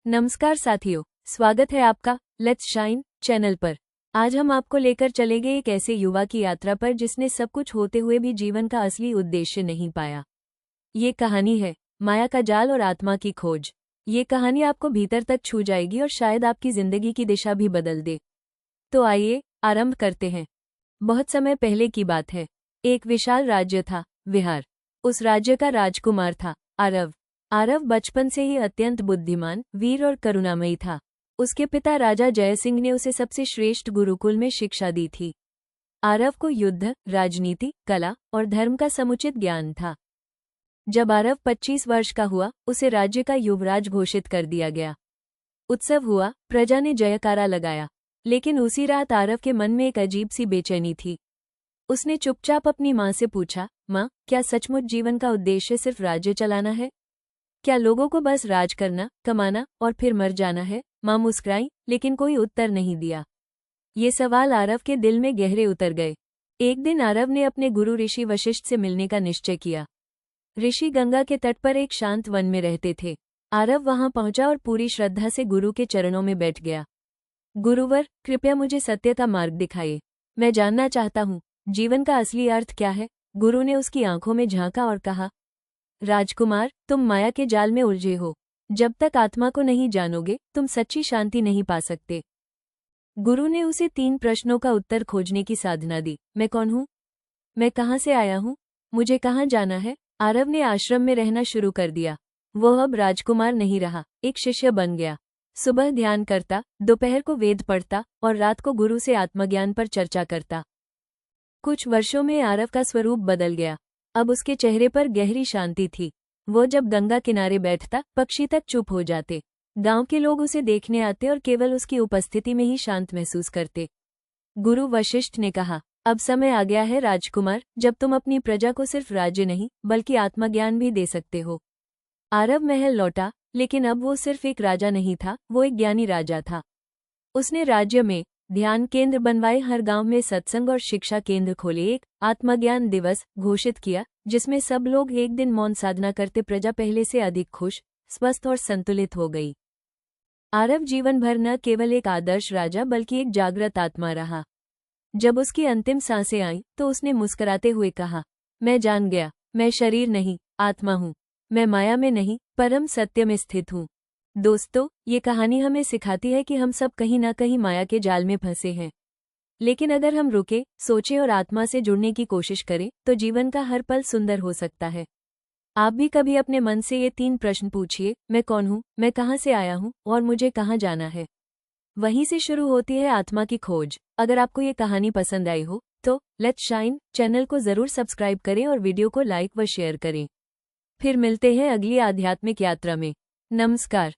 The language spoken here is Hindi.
नमस्कार साथियों, स्वागत है आपका लेट्स शाइन चैनल पर। आज हम आपको लेकर चलेंगे एक ऐसे युवा की यात्रा पर जिसने सब कुछ होते हुए भी जीवन का असली उद्देश्य नहीं पाया। ये कहानी है माया का जाल और आत्मा की खोज। ये कहानी आपको भीतर तक छू जाएगी और शायद आपकी जिंदगी की दिशा भी बदल दे। तो आइए आरंभ करते हैं। बहुत समय पहले की बात है। एक विशाल राज्य था, विहार। उस राज्य का राजकुमार था आरव। आरव बचपन से ही अत्यंत बुद्धिमान, वीर और करुणामयी था। उसके पिता राजा जयसिंह ने उसे सबसे श्रेष्ठ गुरुकुल में शिक्षा दी थी। आरव को युद्ध, राजनीति, कला और धर्म का समुचित ज्ञान था। जब आरव 25 वर्ष का हुआ, उसे राज्य का युवराज घोषित कर दिया गया। उत्सव हुआ, प्रजा ने जयकारा लगाया। लेकिन उसी रात आरव के मन में एक अजीब सी बेचैनी थी। उसने चुपचाप अपनी माँ से पूछा, माँ, क्या सचमुच जीवन का उद्देश्य सिर्फ राज्य चलाना है? क्या लोगों को बस राज करना, कमाना और फिर मर जाना है? माँ मुस्कुराई, लेकिन कोई उत्तर नहीं दिया। ये सवाल आरव के दिल में गहरे उतर गए। एक दिन आरव ने अपने गुरु ऋषि वशिष्ठ से मिलने का निश्चय किया। ऋषि गंगा के तट पर एक शांत वन में रहते थे। आरव वहां पहुंचा और पूरी श्रद्धा से गुरु के चरणों में बैठ गया। गुरुवर, कृपया मुझे सत्य का मार्ग दिखाइए। मैं जानना चाहता हूँ, जीवन का असली अर्थ क्या है? गुरु ने उसकी आंखों में झांका और कहा, राजकुमार, तुम माया के जाल में उलझे हो। जब तक आत्मा को नहीं जानोगे, तुम सच्ची शांति नहीं पा सकते। गुरु ने उसे 3 प्रश्नों का उत्तर खोजने की साधना दी। मैं कौन हूँ? मैं कहाँ से आया हूँ? मुझे कहाँ जाना है? आरव ने आश्रम में रहना शुरू कर दिया। वो अब राजकुमार नहीं रहा, एक शिष्य बन गया। सुबह ध्यान करता, दोपहर को वेद पढ़ता और रात को गुरु से आत्मज्ञान पर चर्चा करता। कुछ वर्षों में आरव का स्वरूप बदल गया। अब उसके चेहरे पर गहरी शांति थी। वो जब गंगा किनारे बैठता, पक्षी तक चुप हो जाते। गांव के लोग उसे देखने आते और केवल उसकी उपस्थिति में ही शांत महसूस करते। गुरु वशिष्ठ ने कहा, अब समय आ गया है राजकुमार, जब तुम अपनी प्रजा को सिर्फ राज्य नहीं बल्कि आत्मज्ञान भी दे सकते हो। आरव महल लौटा, लेकिन अब वो सिर्फ एक राजा नहीं था, वो एक ज्ञानी राजा था। उसने राज्य में ध्यान केंद्र बनवाए, हर गांव में सत्संग और शिक्षा केंद्र खोले, एक आत्मज्ञान दिवस घोषित किया जिसमें सब लोग एक दिन मौन साधना करते। प्रजा पहले से अधिक खुश, स्वस्थ और संतुलित हो गई। आरव जीवन भर न केवल एक आदर्श राजा बल्कि एक जागृत आत्मा रहा। जब उसकी अंतिम सांसें आईं तो उसने मुस्कुराते हुए कहा, मैं जान गया, मैं शरीर नहीं, आत्मा हूँ। मैं माया में नहीं, परम सत्य में स्थित हूँ। दोस्तों, ये कहानी हमें सिखाती है कि हम सब कहीं ना कहीं माया के जाल में फंसे हैं। लेकिन अगर हम रुके, सोचें और आत्मा से जुड़ने की कोशिश करें, तो जीवन का हर पल सुंदर हो सकता है। आप भी कभी अपने मन से ये 3 प्रश्न पूछिए, मैं कौन हूँ, मैं कहाँ से आया हूँ और मुझे कहाँ जाना है। वहीं से शुरू होती है आत्मा की खोज। अगर आपको ये कहानी पसंद आई हो, तो लेट्स शाइन चैनल को जरूर सब्सक्राइब करें और वीडियो को लाइक व शेयर करें। फिर मिलते हैं अगली आध्यात्मिक यात्रा में। नमस्कार।